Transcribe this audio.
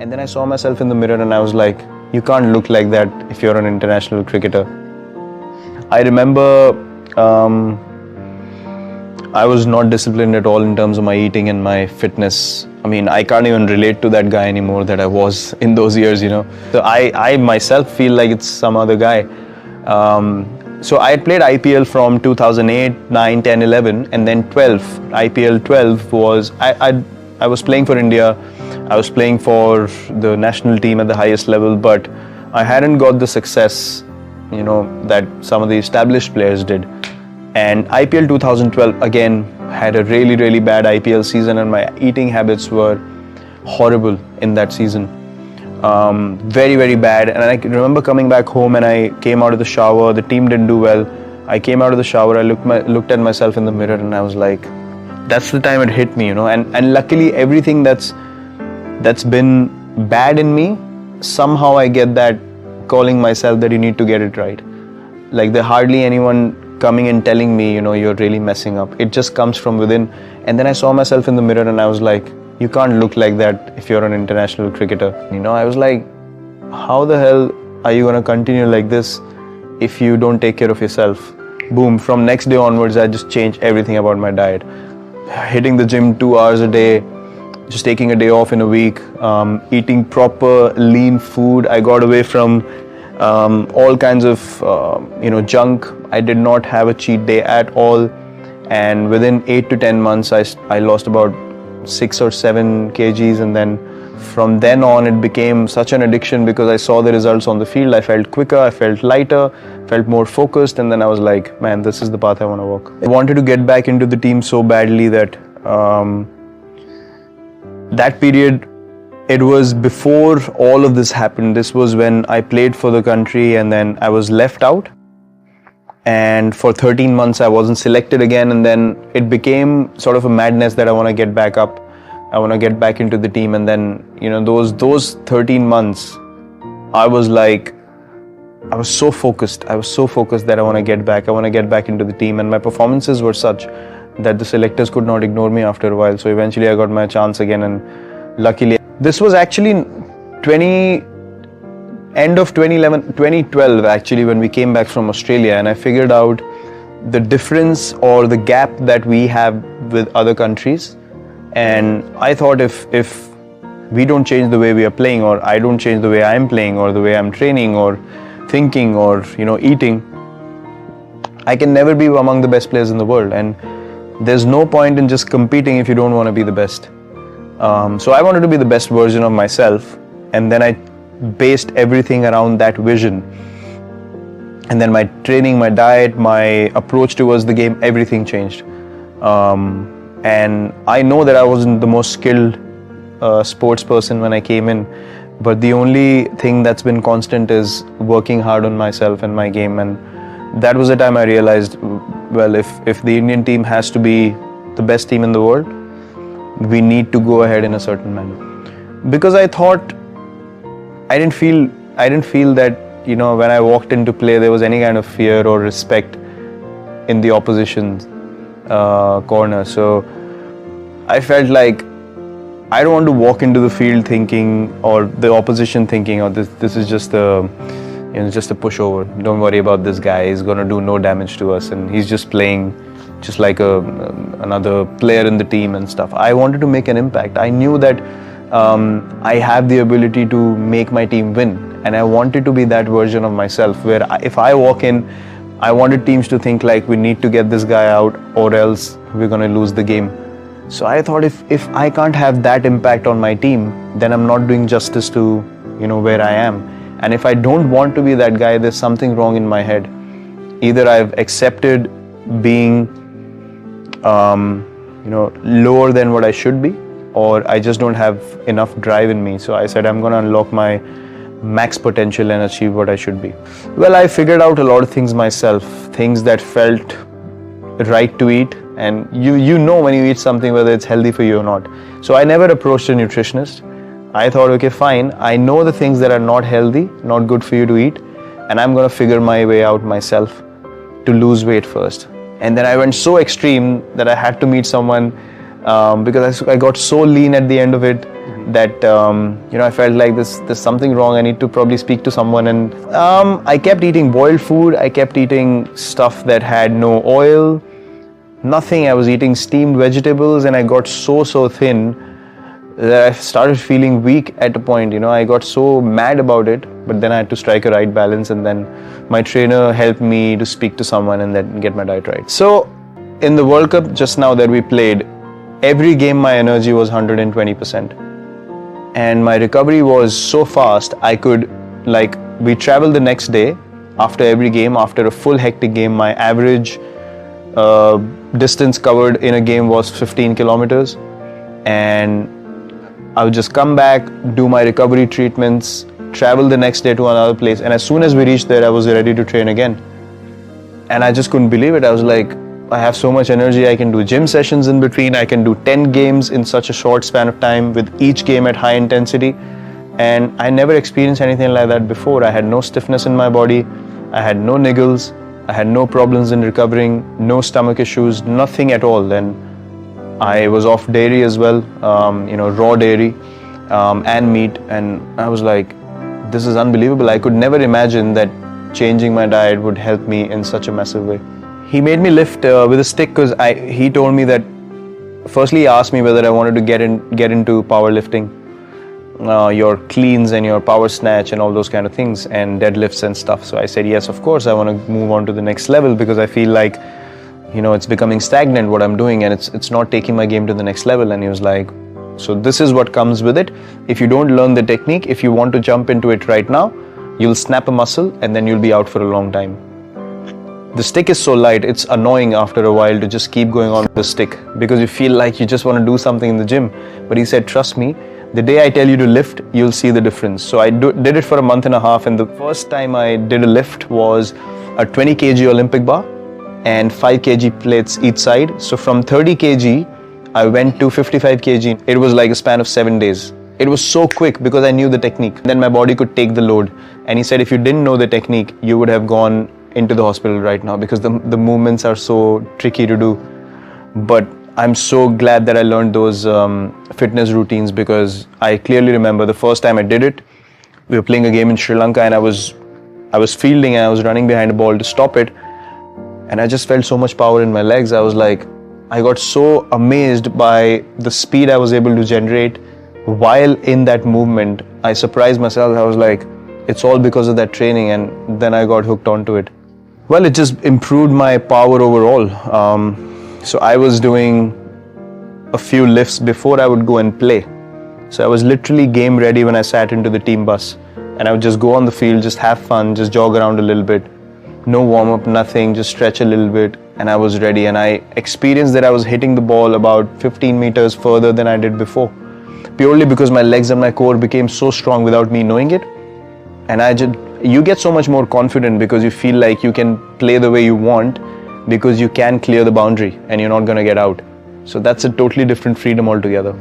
And then I saw myself in the mirror and I was like, you can't look like that if you're an international cricketer. I remember I was not disciplined at all in terms of my eating and my fitness. I mean, I can't even relate to that guy anymore that I was in those years, you know. So I myself feel like it's some other guy. So I had played IPL from 2008, 9, 10, 11 and then 12. IPL 12 was, I was playing for India. I was playing for the national team at the highest level, but I hadn't got the success, you know, that some of the established players did. And IPL 2012 again had a really, really bad IPL season, and my eating habits were horrible in that season. Very, very bad. And I remember coming back home and I came out of the shower. The team didn't do well. I came out of the shower. I looked at myself in the mirror and I was like, that's the time it hit me, you know. And luckily everything that's been bad in me, somehow I get that calling myself that you need to get it right. Like there's hardly anyone coming and telling me, you know, you're really messing up. It just comes from within. And then I saw myself in the mirror and I was like, you can't look like that if you're an international cricketer. You know, I was like, how the hell are you going to continue like this if you don't take care of yourself? Boom, from next day onwards, I just changed everything about my diet. Hitting the gym 2 hours a day, just taking a day off in a week, eating proper lean food. I got away from all kinds of junk. I did not have a cheat day at all, and within 8 to 10 months I lost about 6 or 7 kgs, and then from then on it became such an addiction because I saw the results on the field. I felt quicker, I felt lighter, felt more focused, and then I was like, man, this is the path I want to walk. I wanted to get back into the team so badly that that period, it was before all of this happened. This was when I played for the country and then I was left out, and for 13 months I wasn't selected again, and then it became sort of a madness that I want to get back up. I want to get back into the team. And then, you know, those 13 months I was so focused that I want to get back into the team, and my performances were such that the selectors could not ignore me after a while. So eventually I got my chance again, and luckily this was actually end of 2012 actually, when we came back from Australia, and I figured out the difference or the gap that we have with other countries. And I thought if we don't change the way we are playing, or I don't change the way I'm playing, or the way I'm training or thinking or, you know, eating, I can never be among the best players in the world. And there's no point in just competing if you don't want to be the best. So I wanted to be the best version of myself, and then I based everything around that vision. And then my training, my diet, my approach towards the game, everything changed. And I know that I wasn't the most skilled sports person when I came in, but the only thing that's been constant is working hard on myself and my game. And that was the time I realized, well, if the Indian team has to be the best team in the world, we need to go ahead in a certain manner. Because I thought, I didn't feel that, you know, when I walked into play there was any kind of fear or respect in the opposition's corner. So I felt like I don't want to walk into the field thinking, or the opposition thinking, oh, this is just a pushover. Don't worry about this guy. He's going to do no damage to us, and he's just playing just like another player in the team and stuff. I wanted to make an impact. I knew that I have the ability to make my team win, and I wanted to be that version of myself where if I walk in, I wanted teams to think like, we need to get this guy out or else we're going to lose the game. So I thought if I can't have that impact on my team, then I'm not doing justice to, you know, where I am. And if I don't want to be that guy, there's something wrong in my head. Either I've accepted being lower than what I should be, or I just don't have enough drive in me. So I said I'm going to unlock my max potential and achieve what I should be. Well, I figured out a lot of things myself, things that felt right to eat, and you know when you eat something whether it's healthy for you or not. So I never approached a nutritionist. I thought, okay, fine, I know the things that are not healthy, not good for you to eat, and I'm going to figure my way out myself to lose weight first. And then I went so extreme that I had to meet someone because I got so lean at the end of it. that I felt like there's something wrong. I need to probably speak to someone. And I kept eating boiled food. I kept eating stuff that had no oil, nothing. I was eating steamed vegetables, and I got so thin that I started feeling weak at a point. I got so mad about it, but then I had to strike a right balance, and then my trainer helped me to speak to someone and then get my diet right. So in the World Cup just now that we played, every game my energy was 120%. And my recovery was so fast, we traveled the next day after every game. After a full hectic game, my average distance covered in a game was 15 kilometers. And I would just come back, do my recovery treatments, travel the next day to another place. And as soon as we reached there, I was ready to train again. And I just couldn't believe it. I was like, I have so much energy. I can do gym sessions in between. I can do 10 games in such a short span of time, with each game at high intensity. And I never experienced anything like that before. I had no stiffness in my body. I had no niggles. I had no problems in recovering, no stomach issues, nothing at all. Then I was off dairy as well, raw dairy and meat. And I was like, this is unbelievable. I could never imagine that changing my diet would help me in such a massive way. He made me lift with a stick because he told me that, firstly he asked me whether I wanted to get into powerlifting, your cleans and your power snatch and all those kind of things, and deadlifts and stuff. So I said yes, of course, I want to move on to the next level, because I feel like it's becoming stagnant what I'm doing, and it's not taking my game to the next level. And he was like, so this is what comes with it. If you don't learn the technique, if you want to jump into it right now, you'll snap a muscle and then you'll be out for a long time. The stick is so light, it's annoying after a while to just keep going on with the stick, because you feel like you just want to do something in the gym. But he said, trust me, the day I tell you to lift, you'll see the difference. So I did it for a month and a half, and the first time I did a lift was a 20 kg Olympic bar and 5 kg plates each side. So from 30 kg, I went to 55 kg. It was like a span of 7 days. It was so quick because I knew the technique. Then my body could take the load. And he said, if you didn't know the technique, you would have gone into the hospital right now, because the movements are so tricky to do. But I'm so glad that I learned those fitness routines, because I clearly remember the first time I did it, we were playing a game in Sri Lanka, and I was fielding and I was running behind a ball to stop it, and I just felt so much power in my legs. I got so amazed by the speed I was able to generate while in that movement. I surprised myself. I was like, it's all because of that training, and then I got hooked onto it. Well, it just improved my power overall. So I was doing a few lifts before I would go and play. So I was literally game ready when I sat into the team bus, and I would just go on the field, just have fun, just jog around a little bit. No warm up, nothing, just stretch a little bit, and I was ready. And I experienced that I was hitting the ball about 15 meters further than I did before, purely because my legs and my core became so strong without me knowing it. And you get so much more confident, because you feel like you can play the way you want, because you can clear the boundary and you're not going to get out. So that's a totally different freedom altogether.